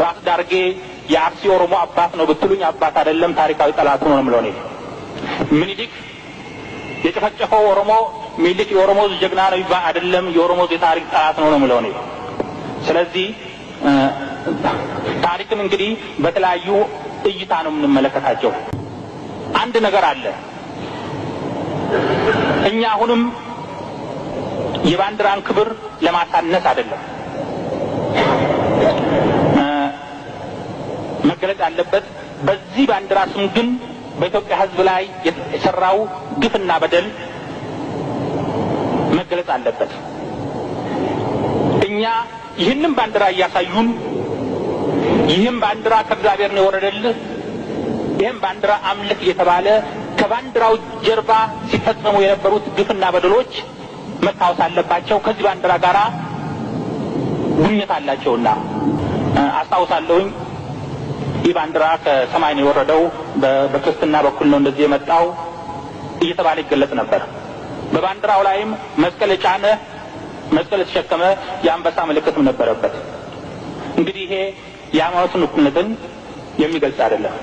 ራስ ዳርጌ የአርሲ ኦሮሞ አባት ነው ብትሉኝ አባት አይደለም ታሪካዊ ጠላት ነው ማለት ነው። ምኒልክ የጨፈጨፈው ኦሮሞ ምኒልክ የኦሮሞ ጀግና ነው ይባል አይደለም የኦሮሞ የታሪክ ጠላት ነው ማለት ነው። ስለዚህ ታሪክን እንግዲህ በተለያዩ እይታ ነው የምንመለከታቸው። አንድ ነገር አለ። እኛ አሁንም የባንዲራን ክብር ለማሳነስ አይደለም መገለጽ ያለበት በዚህ ባንዲራ ስም ግን በኢትዮጵያ ሕዝብ ላይ የተሰራው ግፍና በደል መገለጽ አለበት። እኛ ይህንን ባንዲራ እያሳዩን ይህም ባንዲራ ከእግዚአብሔር ነው የወረደልህ ይህም ባንዲራ አምልክ የተባለ ከባንዲራው ጀርባ ሲፈጸሙ የነበሩት ግፍና በደሎች መታወስ አለባቸው። ከዚህ ባንዲራ ጋራ ግንኙነት አላቸውና አስታውሳለሁኝ ይህ ባንዲራ ከሰማይ ነው የወረደው በክርስትና በኩል ነው እንደዚህ የመጣው እየተባለ ይገለጽ ነበር። በባንዲራው ላይም መስቀል ጫነ መስቀል ተሸከመ የአንበሳ ምልክትም ነበረበት። እንግዲህ ይሄ የሃይማኖትን እኩልነትን የሚገልጽ አይደለም።